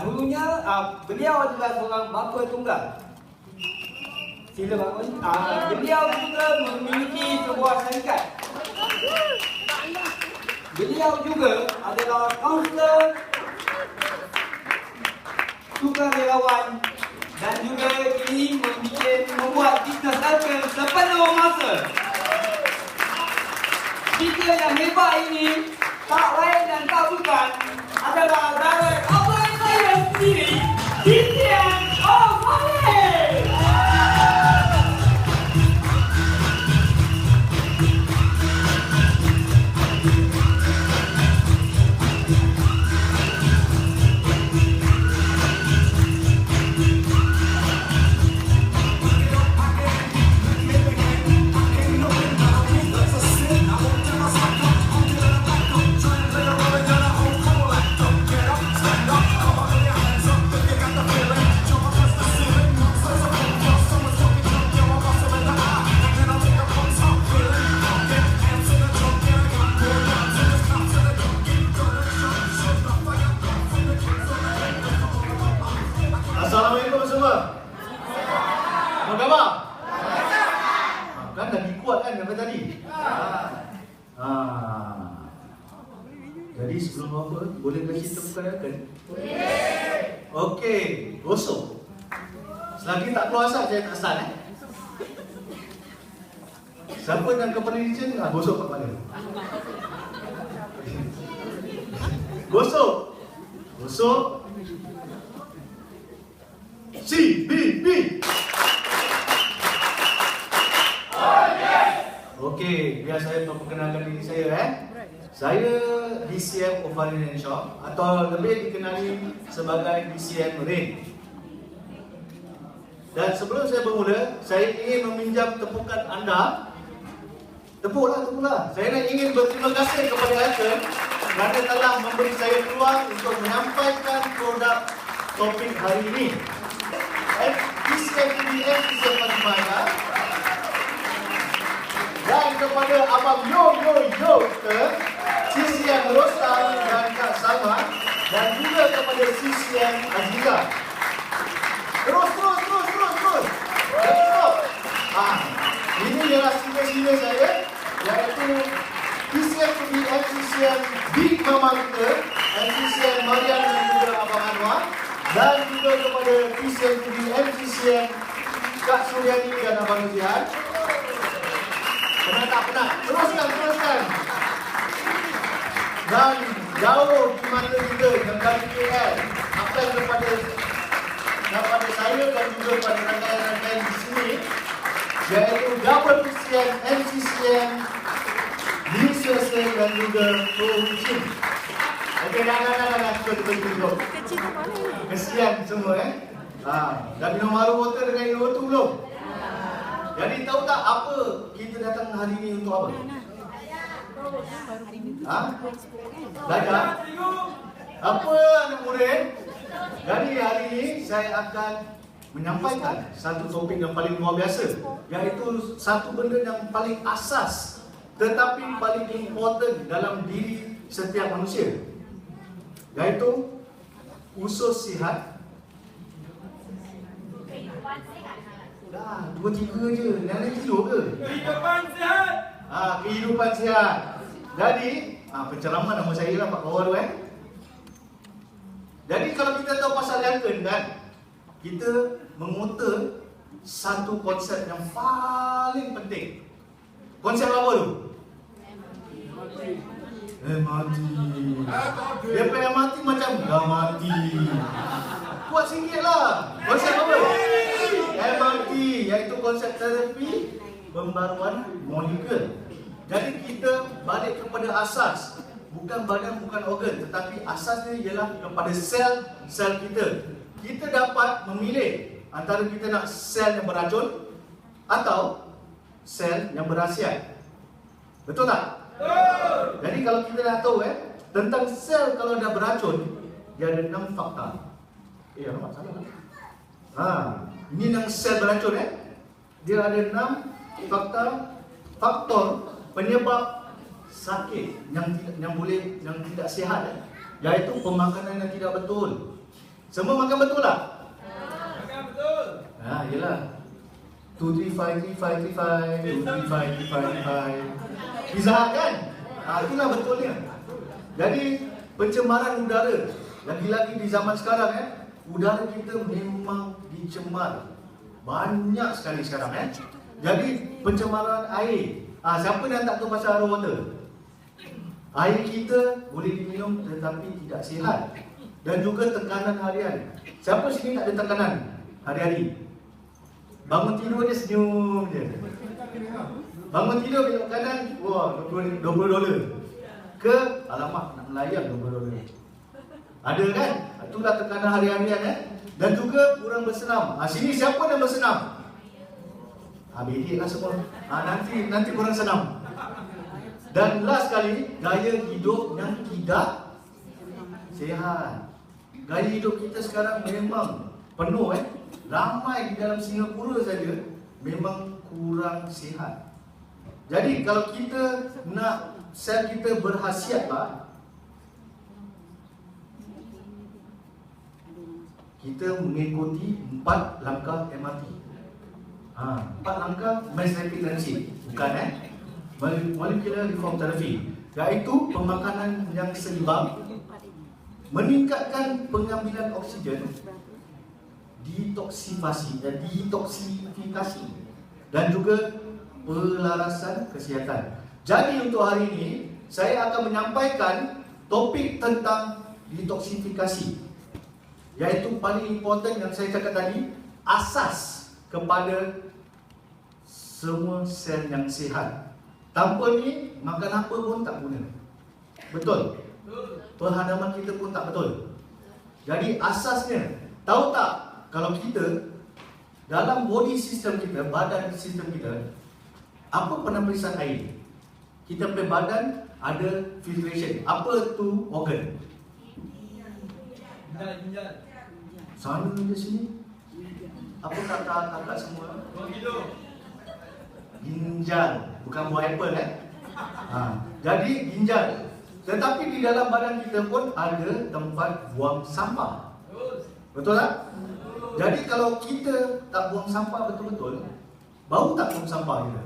Dulunya beliau adalah seorang bapa tunggal. Sila bangun. Beliau juga memiliki sebuah syarikat. Beliau juga adalah kaunselor, sukarelawan dan juga kini membuat bisnes Alken sepenuh masa. Kita yang hebat ini tak lain dan tak bukan adalah dari abang saya sendiri, Titian O'Malley. Assalamualaikum semua. Apa khabar? Kan lagi kuat kan daripada tadi? Jadi sebelum apa, boleh kasih tepukan Alken? Boleh. Okey, gosok. Selagi tak keluar asap, saya tak start Siapa yang kepala licin, gosok kat kepala. Gosok. Gosok. C, B, B. Oh yes. Okey, biar saya memperkenalkan diri saya Saya DCM Ovalin Shop atau lebih dikenali sebagai DCM Rain. Dan sebelum saya bermula, saya ingin meminjam tepukan anda. Tepuklah. Saya ingin berterima kasih kepada Alken kerana telah memberi saya peluang untuk menyampaikan produk topik hari ini. DCM Permainan dan kepada Abang Yo CCM Rostan dan Kak Salma dan juga kepada CCM Aziza. Terus. Ini ialah sila-sila saya, iaitu DCM CCM Big Mama kita, CCM Mariam dan juga Abang Anwar, dan juga kepada DCM Kak Suryani dan Abang Zihan. Penat. Teruskan. Dan jauh di mata kita yang dari KL, akan kepada saya dan juga kepada rakan-rakan di sini, iaitu Double PCM, MCCM, DCC dan juga Pro-Chin. Okey, dah. Kita kesian semua dah minum maru water dengan air water belum? Jadi tahu tak apa kita datang hari ini untuk apa? Belajar? Apa anak murid? Jadi hari ini saya akan menyampaikan satu topik yang paling luar biasa, iaitu satu benda yang paling asas tetapi paling important dalam diri setiap manusia, iaitu usus sihat. Dah, 2-3 je. Nak tidur ke? Kehidupan sihat. Kehidupan sihat. Jadi, penceraman nama saya lah Pak Kawal tu Jadi kalau kita tahu pasal Alken kan, kita mengutip satu konsep yang paling penting. Konsep apa tu? Mati. Dia pengen mati macam dah mati. Kuat sikit lah. Konsep apa? MRT, iaitu konsep terapi pembaruan molekul. Jadi kita balik kepada asas. Bukan badan, bukan organ, tetapi asasnya ialah kepada sel kita. Kita dapat memilih antara kita nak sel yang beracun atau sel yang berkhasiat. Betul tak? Jadi kalau kita dah tahu tentang sel kalau dah beracun, dia ada 6 fakta. Alamak, salah. Ini yang sel beracun dia ada 6 faktor penyebab sakit yang tidak sihat, iaitu pemakanan yang tidak betul, Semua makan betul tak? Makan betul. Yelah. 2, 3, 5, 3, 5, 3, 5, 2, 3, 5, 3, 5, 3, 5. Pizza Hut kan? Itulah betulnya. Jadi pencemaran udara, lagi-lagi di zaman sekarang udara kita memang dicemar. Banyak sekali sekarang Jadi pencemaran air. Siapa yang tak tahu pasal RO water? Air kita boleh diminum tetapi tidak sihat. Dan juga tekanan harian. Siapa sini tak ada tekanan hari-hari? Bangun tidur je senyum je. Bangun tidur belok kanan, wah $20. Ke alamak nak melayang $20. Ada kan? Itulah tekanan hari-harian Dan juga kurang bersenam. Sini siapa yang bersenam? Bedik lah semua. Nanti kurang senam. Dan last sekali, gaya hidup yang tidak sihat. Gaya hidup kita sekarang memang penuh Ramai di dalam Singapura saja memang kurang sihat. Jadi kalau kita nak sel kita berkhasiat kita mengikuti 4 langkah MRT. 4 langkah Mass Rapid Transit. Bukan Molecular Reform Therapy, iaitu pemakanan yang seimbang, meningkatkan pengambilan oksigen, detoksifikasi dan juga pelarasan kesihatan. Jadi untuk hari ini saya akan menyampaikan topik tentang detoksifikasi, iaitu paling important yang saya cakap tadi, asas kepada semua sel yang sihat. Tanpa ni makan apa pun tak guna. Betul? Perhadaman kita pun tak betul. Jadi asasnya, tahu tak kalau kita dalam body system kita, badan sistem kita, apa penapisan air? Kita punya badan ada filtration. Apa tu organ? Ginjal. Sana di sini. Apa kata kakak semua? Ginjal, bukan buah apple Jadi ginjal. Tetapi di dalam badan kita pun ada tempat buang sampah. Betul tak? Jadi kalau kita tak buang sampah betul-betul, bau tak tong sampah kita?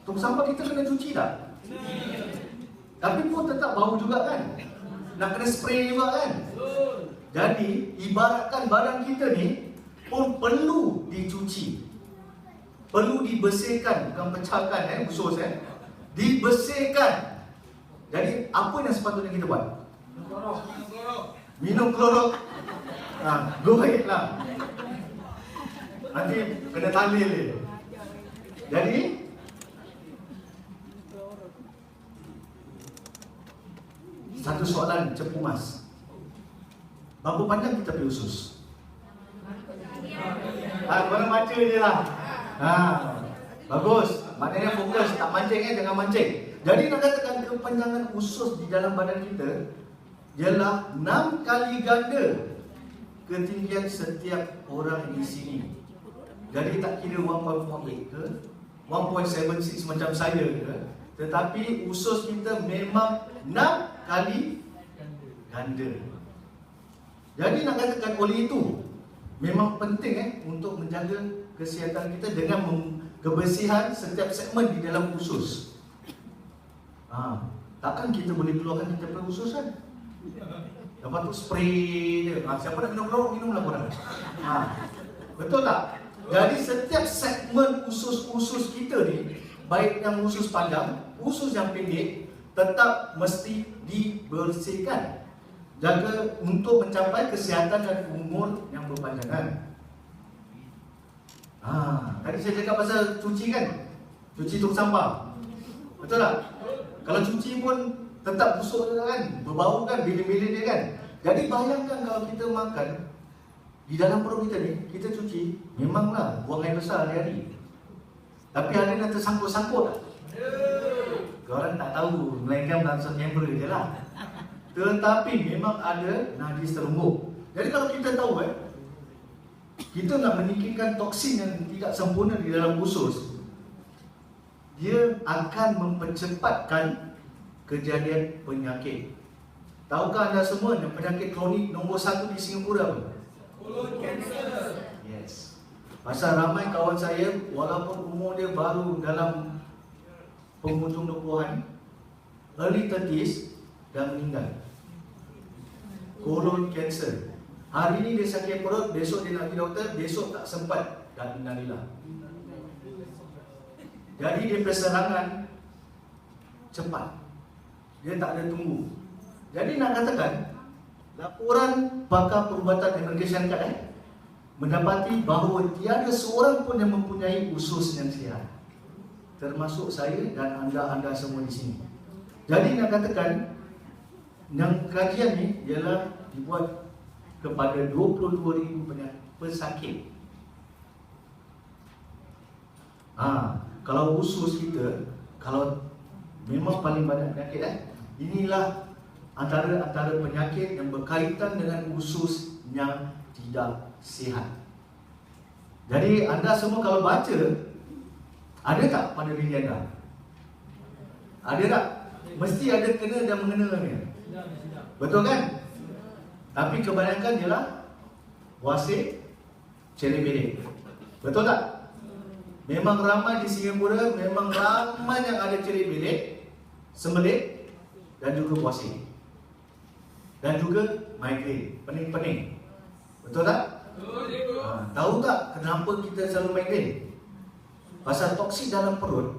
Tong sampah kita kena cuci tak? Tapi pun tetap bau juga kan? Nak kena spray juga kan? Jadi ibaratkan badan kita ni pun perlu dicuci, perlu dibersihkan, bukan pecahkan usus dibersihkan. Jadi apa yang sepatutnya kita buat? Minum klorok. Baiklah. Nanti kena talil dia. Jadi satu soalan cepu mas. Berapa panjang kita punya usus? Korang baca je lah. Bagus. Maknanya fokus, tak mancing jangan mancing. Jadi nak katakan kepanjangan usus di dalam badan kita ialah 6 kali ganda ketinggian setiap orang di sini. Jadi tak kira 1.48 ke 1.76 macam saya ke, tetapi usus kita memang 6 kali ganda. Jadi nak katakan oleh itu memang penting untuk menjaga kesihatan kita dengan kebersihan setiap segmen di dalam usus. Takkan kita boleh keluarkan kita punya usus kan? Lepas tu spray dia. Siapa nak minum klorok, minumlah korang. Betul tak? Jadi setiap segmen usus-usus kita ni, baik yang usus panjang, usus yang pendek, tetap mesti dibersihkan. Jaga untuk mencapai kesihatan dan umur yang berpanjangan. Tadi saya cakap pasal cuci kan? Cuci tong sampah. Betul tak? Kalau cuci pun tetap busuk kan? Berbau kan? Bilin-bilin dia kan? Jadi bayangkan kalau kita makan di dalam perut kita ni, kita cuci, memanglah buang air besar hari-hari. Tapi ada yang tersangkut-sangkut tak? Korang tak tahu, melainkan dalam chamber je lah. Tetapi memang ada najis terumbuk. Jadi kalau kita tahu kita nak menyingkirkan toksin yang tidak sempurna di dalam usus, dia akan mempercepatkan kejadian penyakit. Tahukah anda semua yang penyakit kronik nombor 1 di Singapura apa? Kolon kanser. Yes. Pasal ramai kawan saya, walaupun umur dia baru dalam penghujung 20-an, early 30s, dah meninggal. Kolon kanser. Hari ini dia sakit perut, besok dia nak pergi doktor, besok tak sempat, dan innalillah. Jadi dia berserangan cepat. Dia tak ada tunggu. Jadi nak katakan, laporan pakar perubatan Amerika Syarikat mendapati bahawa tiada seorang pun yang mempunyai usus yang sihat, termasuk saya dan anda semua di sini. Jadi nak katakan, yang kajian ni ialah dibuat kepada 22,000 pesakit. Kalau usus kita, kalau memang paling banyak penyakit, inilah antara penyakit yang berkaitan dengan usus yang tidak sihat. Jadi anda semua kalau baca, ada tak pada diri anda? Ada tak? Mesti ada kena dan mengenanya. Betul kan? Tapi kebanyakan ialah wasir, celik-belik. Betul tak? Memang ramai di Singapura, memang ramai yang ada celik-belik, sembelit dan juga wasir. Dan juga migraine, pening-pening. Betul tak? Tahu tak kenapa kita selalu migraine? Pasal toksik dalam perut,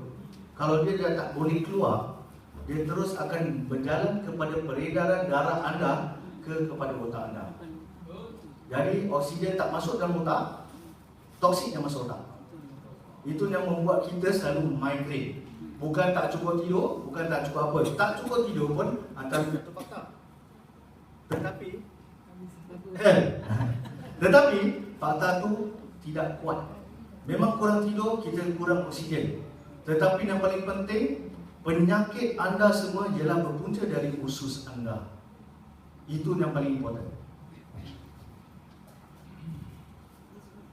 kalau dia dah tak boleh keluar, dia terus akan berjalan kepada peredaran darah anda kepada otak anda. Jadi oksigen tak masuk dalam otak, toksik yang masuk otak. Itu yang membuat kita selalu migraine. Bukan tak cukup tidur, bukan tak cukup apa. Tak cukup tidur pun antara satu faktor. Tetapi faktor tu tidak kuat. Memang kurang tidur, kita kurang oksigen. Tetapi yang paling penting, penyakit anda semua ialah berpunca dari usus anda. Itu yang paling important.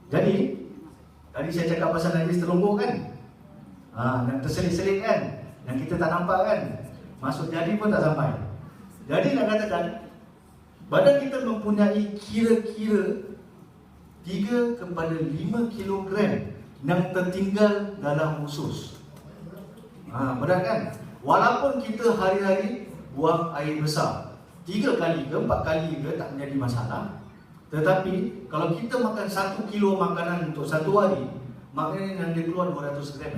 Jadi, tadi saya cakap pasal najis terlombok kan? Yang terselit-selit kan? Yang kita tak nampak kan? Masuk jadi pun tak sampai. Jadi nak katakan, badan kita mempunyai kira-kira 3 kepada 5 kilogram yang tertinggal dalam usus. Benar kan? Walaupun kita hari-hari buang air besar 3 kali ke 4 kali ke tak menjadi masalah. Tetapi kalau kita makan 1 kilo makanan untuk 1 hari, maknanya yang dia keluar 200 gram.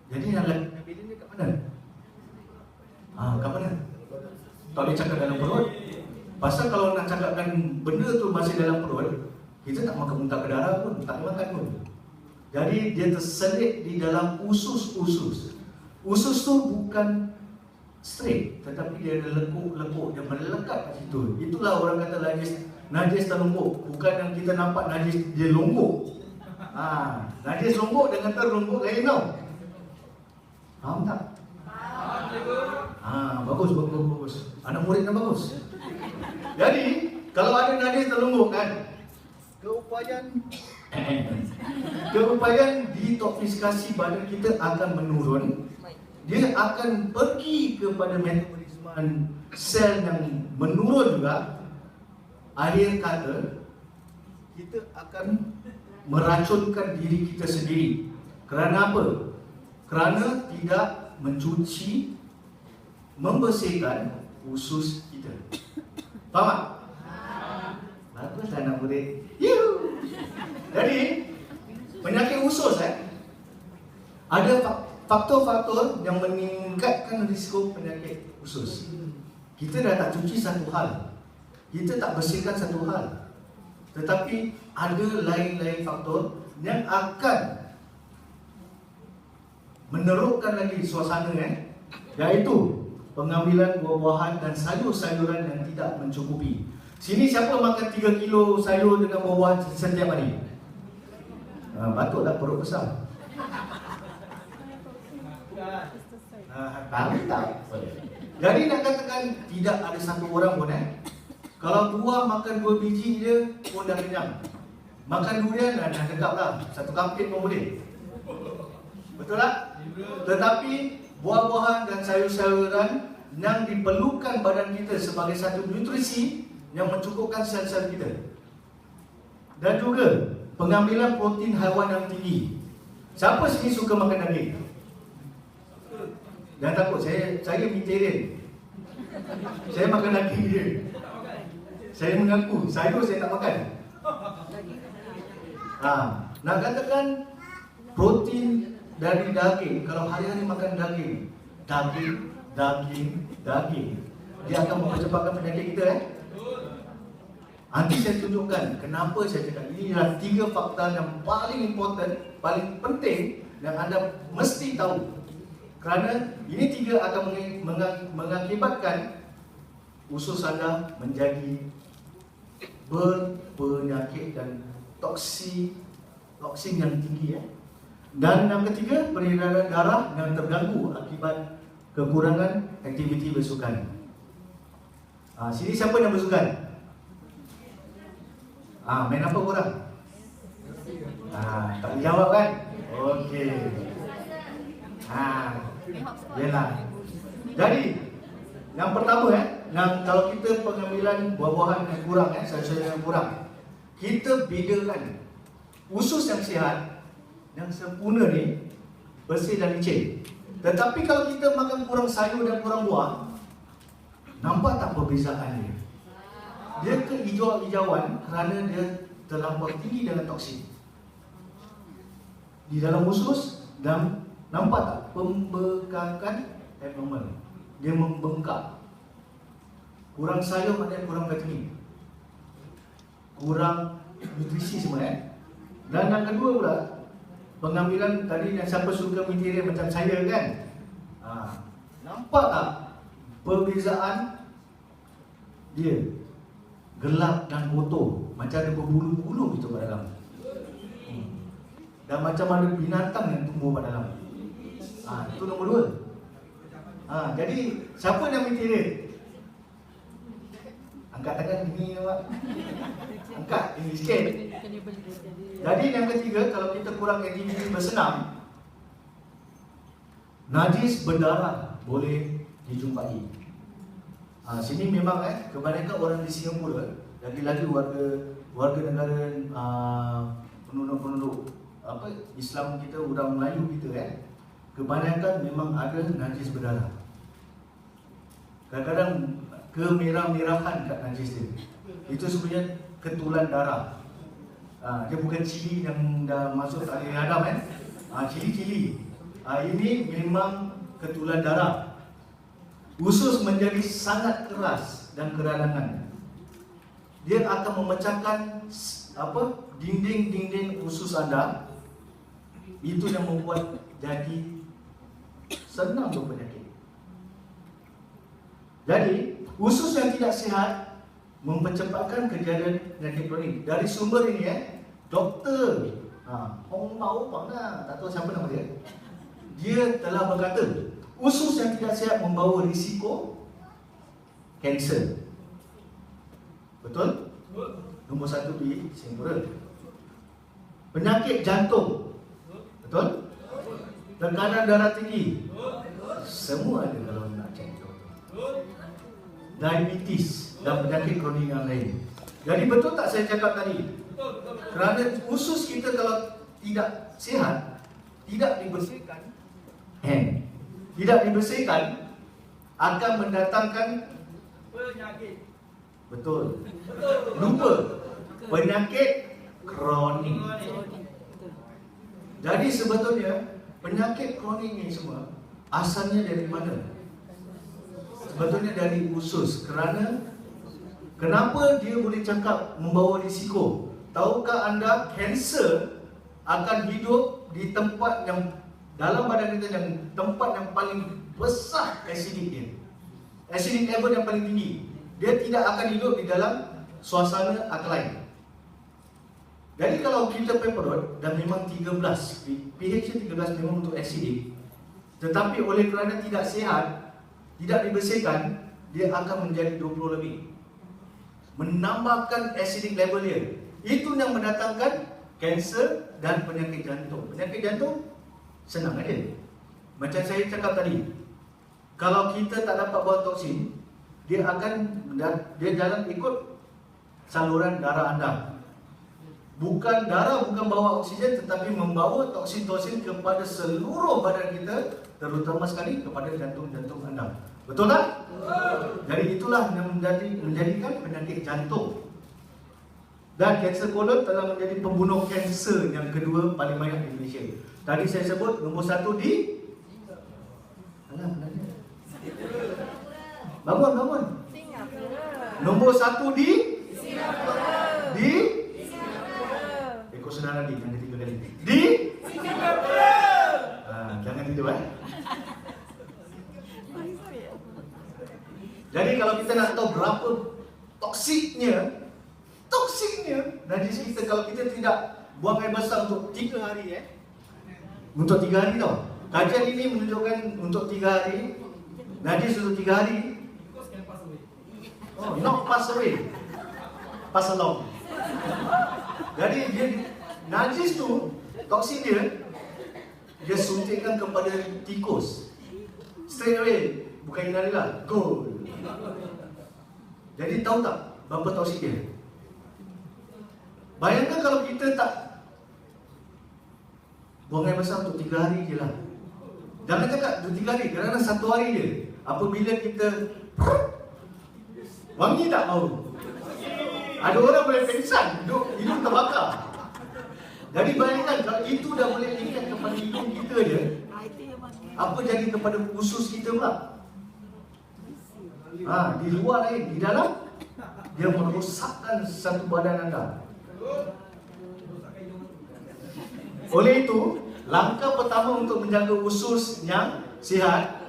Jadi yang bilin ni kat mana? Kat mana? Tak boleh cakap dalam perut. Pasal kalau nak cakapkan benda tu masih dalam perut, kita tak makan muntah ke darah pun, tak makan pun. Jadi dia terselit di dalam usus-usus. Usus tu bukan straight, tetapi dia ada lekuk-lekuk, dia melekat kat situ. Itulah orang kata najis terlombok. Bukan yang kita nampak najis dia lombok. Najis lombok dengan terlombok lain tau. Faham tak? Bagus. Anak murid yang bagus. Jadi kalau ada najis terlombok kan, keupayaan detoksifikasi badan kita akan menurun. Dia akan pergi kepada metabolisme sel yang menurun juga. Akhir kata, kita akan meracunkan diri kita sendiri. Kerana apa? Kerana tidak mencuci, membersihkan usus kita. Faham tak? Baguslah anak murid. Jadi, penyakit usus ada faktor-faktor yang meningkatkan risiko penyakit usus. Kita dah tak cuci satu hal, kita tak bersihkan satu hal, tetapi ada lain-lain faktor yang akan menerukkan lagi suasana iaitu pengambilan buah-buahan dan sayur-sayuran yang tidak mencukupi. Sini siapa makan 3 kilo sayur dengan buah-buahan setiap hari? Patutlah perut besar. Tak. Jadi nak katakan tidak ada satu orang pun kalau buah makan 2 biji dia pun dah kenyang. Makan durian dah dekat lah, 1 kampit pun boleh. Betul tak? Tetapi buah-buahan dan sayur-sayuran yang diperlukan badan kita sebagai satu nutrisi yang mencukupkan sel-sel kita. Dan juga pengambilan protein haiwan yang tinggi. Siapa sini suka makan daging? Jangan takut, saya vegetarian. Saya makan daging dia. Saya mengaku, saya tak makan. Nak katakan protein dari daging, kalau hari-hari makan daging, dia akan mempercepatkan penyakit kita. Nanti saya tunjukkan kenapa saya cakap ini adalah 3 fakta yang paling important, paling penting yang anda mesti tahu. Kerana ini 3 akan mengakibatkan usus anda menjadi berpenyakit dan toksin yang tinggi. Dan yang ketiga, peredaran darah yang terganggu akibat kekurangan aktiviti bersukan. Sini siapa yang bersukan? Main apa korang? Tak dijawab kan? Okey. Yalah. Jadi, yang pertama yang kalau kita pengambilan buah-buahan yang kurang, sayur-sayuran yang kurang, kita bedakan usus yang sihat, yang sempurna ni bersih dan licin. Tetapi kalau kita makan kurang sayur dan kurang buah, nampak tak perbezaan dia? Dia kehijau-hijauan kerana dia terlampau tinggi dengan toksin di dalam usus. Dan nampak tak pembengkakan abnormal? Dia membengkak. Kurang sayur maknanya kurang vitamin, kurang nutrisi semua. Dan yang kedua pula, pengambilan tadi yang siapa suka vegetarian macam saya kan, nampak tak perbezaan dia? Gelap dan kotor, macam ada berbulu-bulu gitu pada dalam. Dan macam ada binatang yang tumbuh pada dalam. Itu nombor 2. Jadi siapa yang vegetarian? Angkat tangan ini awak. Angkat ini sikit. Jadi yang ketiga, kalau kita kurang aktiviti bersenam, najis berdarah boleh dijumpai. Sini memang kebanyakan orang di Singapura, lagi-lagi warga negara penduduk Islam kita, orang Melayu kita, kebanyakan memang ada najis berdarah. Kadang-kadang kemerah-merahan kat najis dia. Itu sebenarnya ketulan darah. Dia bukan cili yang dah masuk air Adam cili-cili. Ini memang ketulan darah. Usus menjadi sangat keras dan keradangan. Dia akan memecahkan dinding-dinding usus anda. Itu yang membuat jadi senang berpenyakit. Jadi usus yang tidak sihat mempercepatkan kejadian penyakit kronik. Dari sumber ini doktor Hong Mao Pang, tak tahu siapa nama dia, dia telah berkata usus yang tidak sihat membawa risiko kanser. Betul? Nombor 1 di Singapura. Penyakit jantung. Betul? Tekanan darah tinggi. Semua ada kalau nak cek. Diabetes dan penyakit kronik yang lain. Jadi betul tak saya cakap tadi? Kerana usus kita kalau tidak sihat, tidak dibersihkan, akan mendatangkan penyakit. Betul. Lupa. Penyakit kronik. Jadi sebetulnya penyakit kronik ni semua asalnya dari mana? Sebetulnya dari usus. Kenapa dia boleh cakap membawa risiko? Tahukah anda kanser akan hidup di tempat yang dalam badan kita, yang tempat yang paling besar acidic dia, acidic level yang paling tinggi. Dia tidak akan hidup di dalam suasana alkaline. Jadi kalau kita pepperoni dan memang 13, pH 13 memang untuk acidic, tetapi oleh kerana tidak sihat, tidak dibersihkan, dia akan menjadi 20 lebih, menambahkan acidic level dia. Itu yang mendatangkan kanser dan penyakit jantung. Penyakit jantung senang aja. Macam saya cakap tadi, kalau kita tak dapat buang toksin, dia jalan ikut saluran darah anda. Bukan darah, bukan bawa oksigen, tetapi membawa toksin-toksin kepada seluruh badan kita, terutama sekali kepada jantung-jantung anda. Betul tak? Jadi itulah yang menjadikan penyakit jantung. Dan kanser kolon telah menjadi pembunuh kanser yang kedua paling banyak di Malaysia. Tadi saya sebut nombor 1 di Bangun. Nombor 1 di Kau senang lagi, yang ketiga kali. Di Singapura. Jangan tidur Jadi kalau kita nak tahu berapa toksiknya najis kita, kalau kita tidak buang air besar untuk 3 hari untuk 3 hari tau. Kajian ini menunjukkan untuk 3 hari, najis untuk 3 hari. Oh, not pass away, pass along. Jadi dia najis tu, toksin dia suntikkan kepada tikus straight away, bukan inalilah, go. Jadi tahu tak berapa toksin dia? Bayangkan kalau kita tak buang air besar untuk 3 hari je lah. Jangan cakap 3 hari, kerana 1 hari je. Apabila kita wangi tak bau? Ada orang boleh pingsan, hidung terbakar. Jadi bayangkan kalau itu dah boleh ikat kepada hidung kita je, apa jadi kepada usus kita pula? Di luar lain, di dalam dia merosakkan satu badan anda. Oleh itu, langkah pertama untuk menjaga usus yang sihat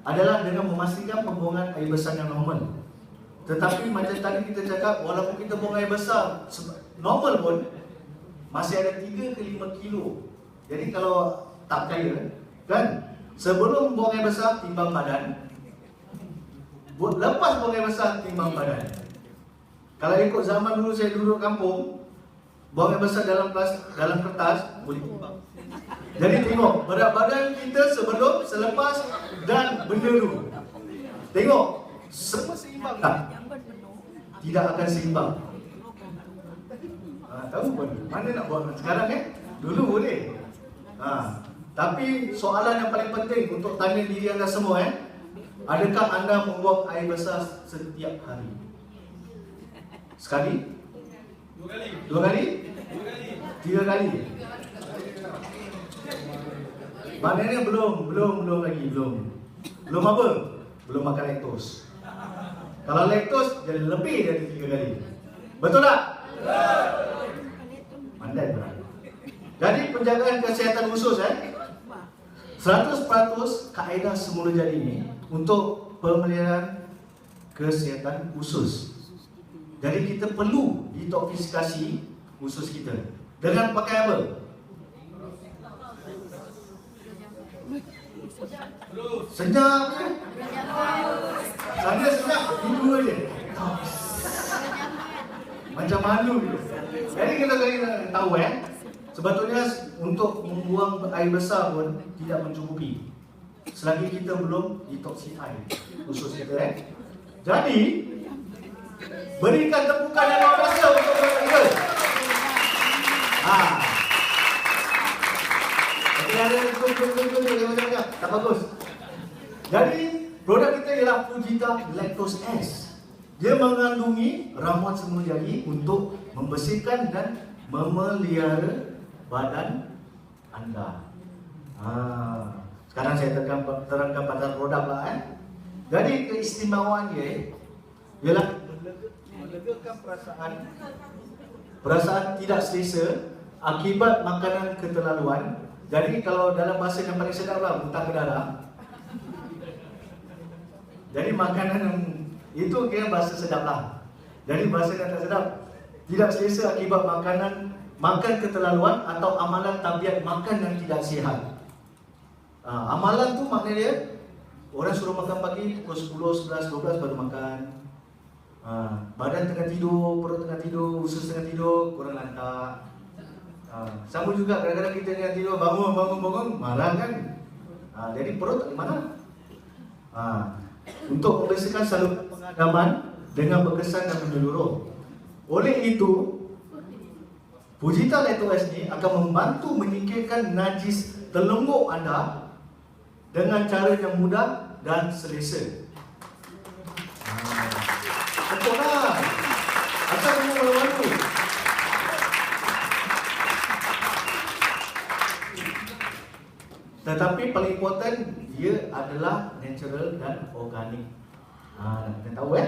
adalah dengan memastikan pembuangan air besar yang normal. Tetapi macam tadi kita cakap, walaupun kita buang air besar normal pun, masih ada 3 ke 5 kilo. Jadi kalau tak percaya, kan, sebelum buang air besar timbang badan, lepas buang air besar timbang badan. Kalau ikut zaman dulu saya duduk kampung, buang air besar dalam kertas boleh timbang. Jadi tengok berat badan kita sebelum, selepas dan benda dulu. Tengok semua seimbang tak? Tidak akan seimbang. Tahu pun mana nak buat sekarang dulu boleh. Tapi soalan yang paling penting untuk tanya diri anda semua adakah anda membuang air besar setiap hari? Sekali? 2 kali? 3 kali? Maknanya belum lagi. Belum apa? Belum makan laktos. Kalau laktos jadi lebih dari 3 kali. Betul tak? Pandai berat. Jadi penjagaan kesihatan usus 100% kaedah semula jadi ini untuk pemeliharaan kesihatan usus. Jadi kita perlu detoksifikasi usus kita. Dengan pakai apa? Senyap. Saya senyap tidur aja. Macam malu gitu. Jadi kita tahu sebetulnya untuk membuang air besar pun tidak mencukupi selagi kita belum detoksify usus kita. Jadi berikan tepukan yang luar biasa untuk produk kita. Tak bagus. Jadi produk kita ialah Fujita Lactose S. Dia mengandungi ramuan semula jadi untuk membersihkan dan memelihara badan anda. Sekarang saya terangkan pasal produk lah. Jadi keistimewaan dia ialah melegakan perasaan tidak selesa akibat makanan keterlaluan. Jadi kalau dalam bahasa yang paling sedap lah, muntah ke darah. Jadi makanan yang itu kira bahasa sedap lah. Jadi bahasa yang tak sedap, tidak selesa akibat makan keterlaluan atau amalan tabiat makan yang tidak sihat. Amalan tu maknanya dia orang suruh makan pagi pukul 10, 11, 12 baru makan. Badan tengah tidur, perut tengah tidur, usus tengah tidur, kurang lantak. Sama juga kadang-kadang kita tengah tidur, bangun, marah kan. Jadi perut tak mana? Untuk membersihkan saluran pengadaman dengan berkesan dan menyeluruh. Oleh itu, Fujita Letoes ni akan membantu menyingkirkan najis telembuk anda dengan cara yang mudah dan selesa. Betul-lah. Asal kamu malu-malu. Tetapi paling important, dia adalah natural dan organik. Kita tahu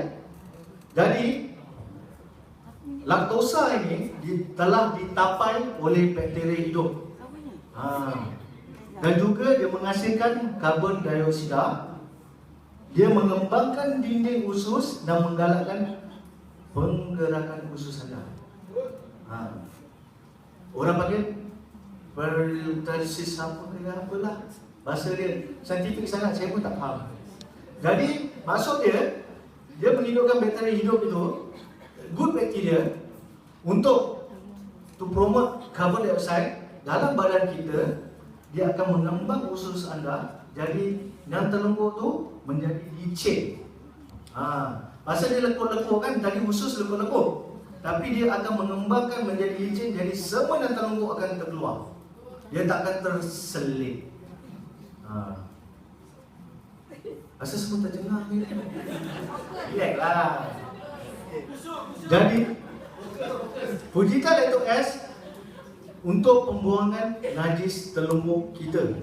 Jadi, laktosa ini telah ditapai oleh bakteria hidup. Dan juga dia menghasilkan karbon dioksida. Dia mengembangkan dinding usus dan menggalakkan penggerakan usus anda. Orang panggil peristalsis apa ke apalah. Bahasa dia saintifik sangat, saya pun tak faham. Jadi maksud dia menghidupkan bakteria hidup itu, good bacteria, untuk to promote carbon dioxide dalam badan kita. Dia akan mengembang usus anda. Jadi yang terlembut tu menjadi licin. Pasal dia lekuk-lekuk kan, tadi usus lekuk-lekuk, tapi dia akan mengembangkan menjadi licin. Jadi semua yang terlembut akan terkeluar. Dia tak akan terselit. Rasa semua terjengah ni. Relax lah. Jadi Fujita Letoes untuk pembuangan najis telembuk kita.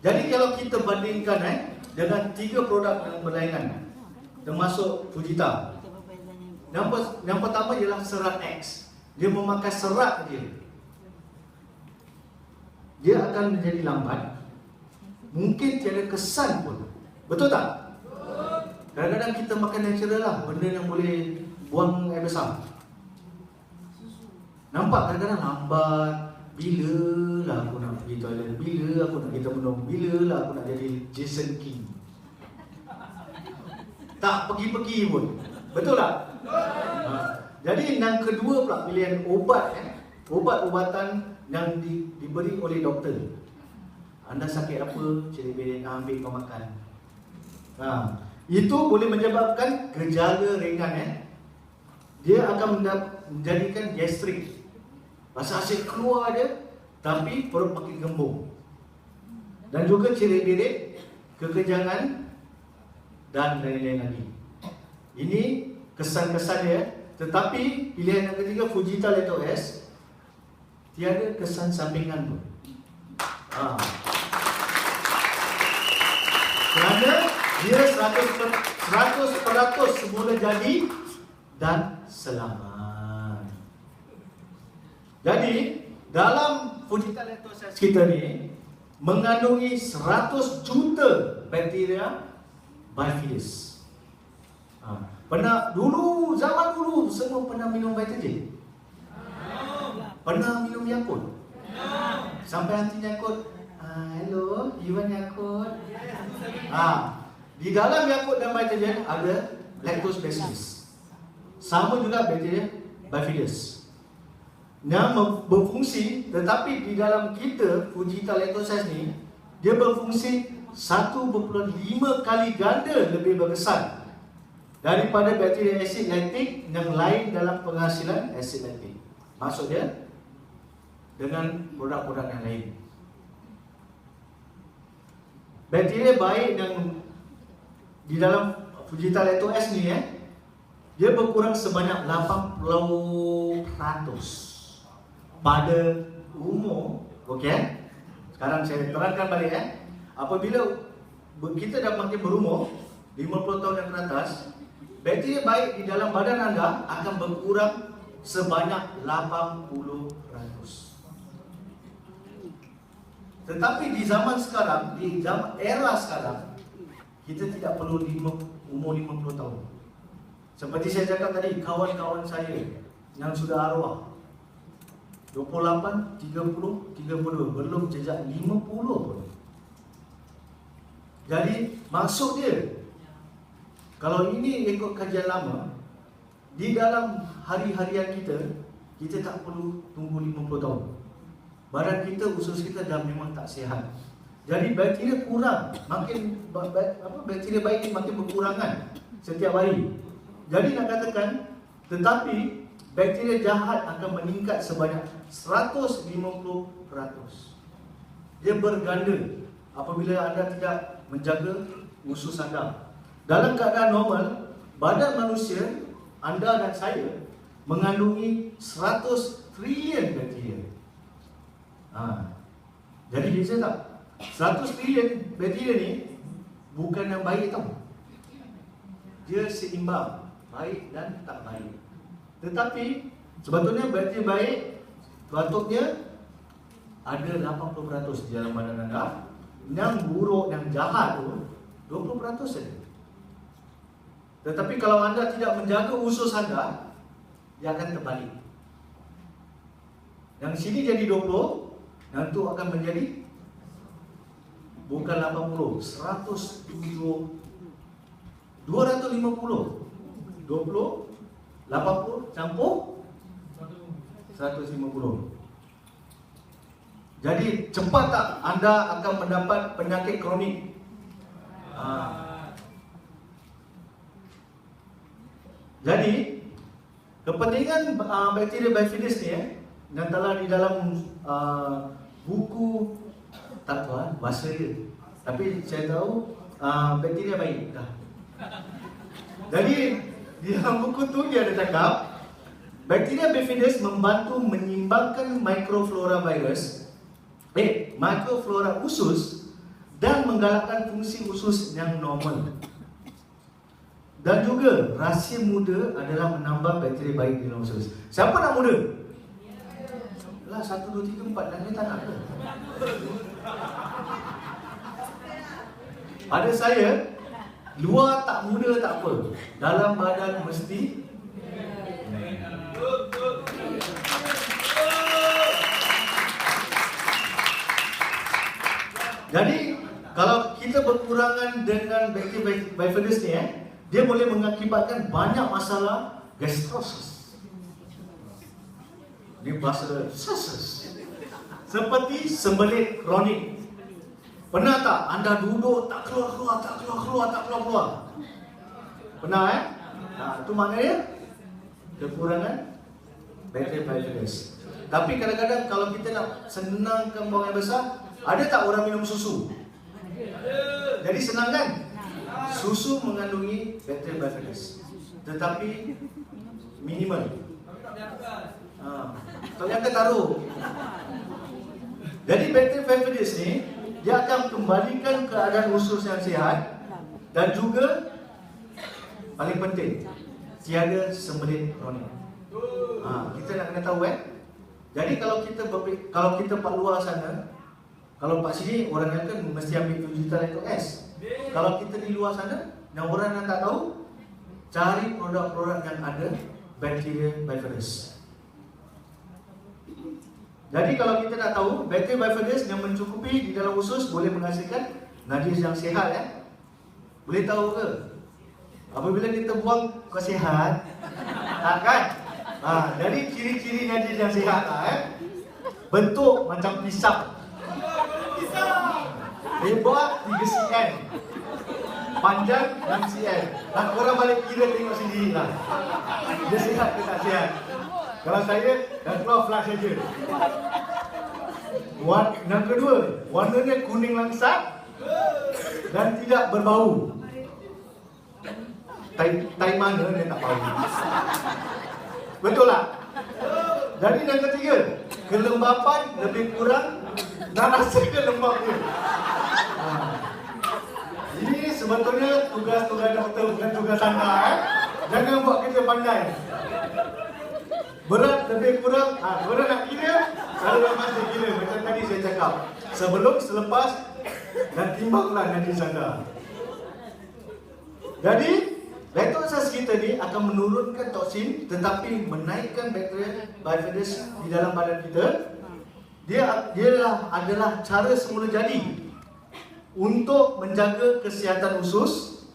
Jadi kalau kita bandingkan dengan 3 produk yang berlainan, termasuk Fujita. Yang pertama ialah serat X. Dia memakai serat dia. Dia akan menjadi lambat. Mungkin tiada kesan pun. Betul tak? Kadang-kadang kita makan natural lah, benda yang boleh buang air besar. Nampak kadang-kadang lambat. Bila lah aku nak pergi toilet? Bila aku nak kita minum? Bila lah aku nak jadi Jason King? Tak pergi-pergi pun. Betul tak? Jadi yang kedua pula pilihan obat, obat-ubatan yang diberi oleh doktor. Anda sakit apa? Ciri-ciri ambil kau makan. Itu boleh menyebabkan gejala ringan. Dia akan menjadikan gastrik. Rasa asyik keluar dia, tapi perut makin gembung. Dan juga ciri-ciri kekejangan dan lain-lain lagi. Ini kesan-kesan dia. Tetapi pilihan yang ketiga, Fujita Letoes, tiada kesan sampingan pun. Kerana dia 100% semula jadi dan selamat. Jadi dalam Fujita Letoes kita ni mengandungi 100 juta bakteria Bifidus. Pernah dulu, zaman dulu semua pernah minum Vitagen? Pernah minum Yakult? Sampai nanti Yakult, hello, you want Yakult? Di dalam Yakult dan Vitagen ada lactobacillus. Sama juga bakteria Bifidus yang berfungsi, tetapi di dalam kita Fujita Letoes ni dia berfungsi 1.5 kali ganda lebih berkesan daripada bakteria asid laktik yang lain dalam penghasilan asid laktik. Maksud dia dengan produk-produk yang lain. Bakteria baik yang di dalam Fujita Letoes ni dia berkurang sebanyak 80% pada umur. Okey. Sekarang saya terangkan balik apabila kita dah makin berumur 50 tahun yang ke atas, bakteria baik di dalam badan anda akan berkurang sebanyak 80%. Tetapi di zaman sekarang, di zaman era sekarang, kita tidak perlu umur 50 tahun. Seperti saya cakap tadi, kawan-kawan saya yang sudah arwah 28, 30, 32, belum jejak 50 pun. Jadi maksud dia, kalau ini ikut kajian lama, di dalam hari-harian kita tak perlu tunggu 50 tahun. Badan kita, usus kita dah memang tak sihat. Jadi bakteria kurang, makin bakteria baik ni makin berkurangan setiap hari. Jadi nak katakan, tetapi bakteria jahat akan meningkat sebanyak 150%. Dia berganda apabila anda tidak menjaga usus anda. Dalam keadaan normal, badan manusia, anda dan saya mengandungi 100 trilion bakteria. Jadi bisa tak? 100 trilion bakteria ni bukan yang baik tau. Dia seimbang, baik dan tak baik. Tetapi sebetulnya bakteria baik patutnya ada 80% di dalam badan anda. Yang buruk, yang jahat tu 20% saja. Tetapi kalau anda tidak menjaga usus anda, dia akan terbalik. Yang sini jadi 20, yang tu akan menjadi bukan 80, 170, 250, 20, 80 campur 150. Jadi cepat tak anda akan mendapat penyakit kronik? Jadi kepentingan bakteria bifidus ni yang telah di dalam buku, tak tahu bahasa dia, tapi saya tahu bakteria baik dah. Jadi di dalam buku tu dia ada cakap bakteria bifidus membantu menyimbangkan mikroflora usus dan menggalakkan fungsi usus yang normal. Dan juga rahsia muda adalah menambah bakteria baik di dalam usus. Siapa nak muda? Lah 1, 2, 3, 4 dan dia tak nak ke? Pada saya, luar tak muda tak apa, dalam badan mesti. Jadi kalau kita berkurangan dengan bakteria bifidus ni dia boleh mengakibatkan banyak masalah gastrosis. Dia bahasa seses. Seperti sembelit kronik. Pernah tak anda duduk tak keluar? Pernah itu maknanya kekurangan bakteria bifidus. Tapi kadang-kadang kalau kita nak senangkan buang air besar, ada tak orang minum susu? Jadi senang kan? Susu mengandungi bakteria bifidus, tetapi minimal. Tak yang taruh. Jadi bakteria bifidus ni dia akan kembalikan keadaan usus yang sihat dan juga paling penting tiada sembelit kronik. Kita nak kena tahu Jadi kalau kita pak luar sana, kalau pak sini orang yang kan mesti ambil 7 juta itu S. Kalau kita di luar sana, yang orang yang tak tahu, cari produk-produk yang ada bakteria bifidus. Jadi kalau kita nak tahu, bakteria bifidus yang mencukupi di dalam usus boleh menghasilkan najis yang sihat Boleh tahu ke? Apabila kita buang kau sihat, tak kan? Jadi ciri-ciri najis yang sihat bentuk macam pisang. Lebar 3 cm, panjang 6 cm. Korang balik kira tengok sendiri lah. Dia sihat ke tak sihat? Kalau saya dah keluar flash saja. Yang kedua, warnanya kuning langsat dan tidak berbau. Tai mana dia tak bau? Betul tak? Jadi yang ketiga, kelembapan lebih kurang dan rasa lembab dia. Ini sebetulnya tugas-tugas doktor, bukan tugas anda. Jangan buat kita pandai. Berat lebih kurang, berat nak kira, saya masih kira. Macam tadi saya cakap, sebelum, selepas dan timbanglah najis anda. Jadi lactose kita ni akan menurunkan toksin tetapi menaikkan bakteria bifidus di dalam badan kita. Dia adalah cara semula jadi untuk menjaga kesihatan usus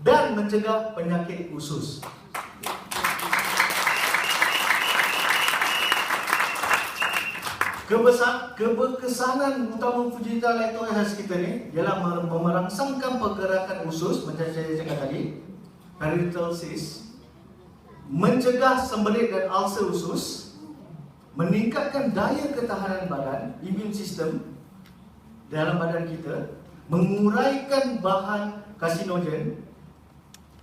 dan mencegah penyakit usus. Keberkesanan utama Fujita Electrolysis kita ni ialah merangsangkan pergerakan usus macam saya cakap tadi, perithalsis, mencegah sembelit dan ulcer usus, meningkatkan daya ketahanan badan, immune system dalam badan kita, menguraikan bahan karsinogen.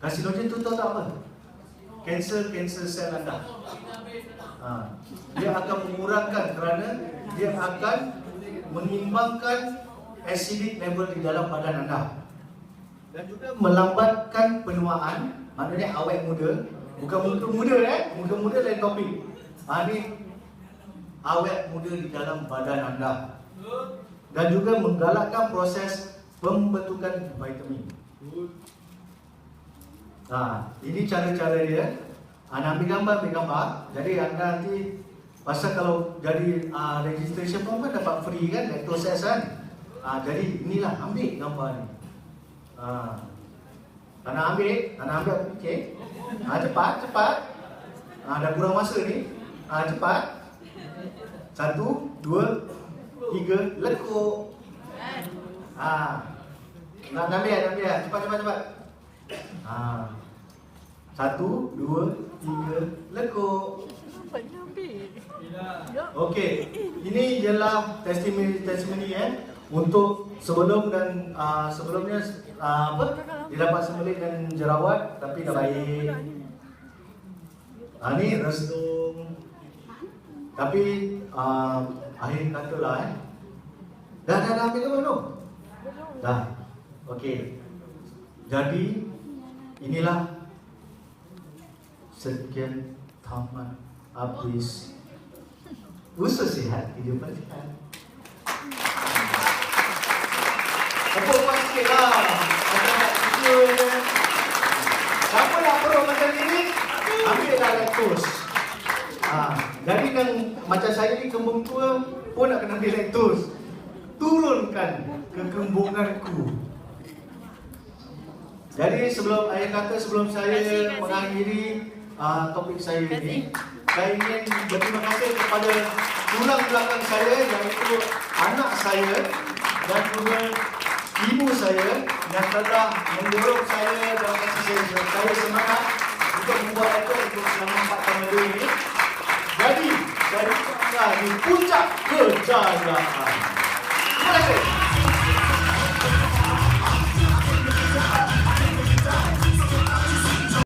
Karsinogen tu tahu tak apa? Kanser sel anda. Dia akan mengurangkan kerana dia akan mengimbangkan acidic level di dalam badan anda. Dan juga melambatkan penuaan, maknanya awet muda. Bukan muda muda muda muda lain topik. Ni awet muda di dalam badan anda. Dan juga menggalakkan proses pembentukan vitamin. Ini cara-cara dia. Anda ambil gambar. Jadi anda nanti pasal kalau jadi registration form kan dapat free kan, Electrolysis kan. Jadi inilah ambil gambar ni. Anda ambil okey. Cepat. Dah kurang masa ni. Cepat. 1, 2, 3, lekuk. Nak ambil. Cepat. 1, 2, 3, lekuk. Okey, ini ialah testimoni untuk sebelum dan sebelumnya dia dapat sembelit dan jerawat tapi dah baik. Ni resung. Tapi akhir katalah dah ambil ke belum? Dah. Okey. Jadi inilah sekian tamat habis usus sihat, kehidupan sihat. Tepuk tangan sikit lah. Siapa nak perlu macam ni? Ambillah laktos. Jadi kan macam saya ni kembung tua pun nak kena ambil laktos. Turunkan kekembunganku. Jadi sebelum saya mengakhiri topik saya ini, saya ingin berterima kasih kepada tulang belakang saya, iaitu anak saya dan juga ibu saya yang telah mendorong saya dan kasih saya semangat untuk membuat rekod untuk selama 4 tahun lebih ini. Jadi, saya di puncak kejayaan. Terima kasih.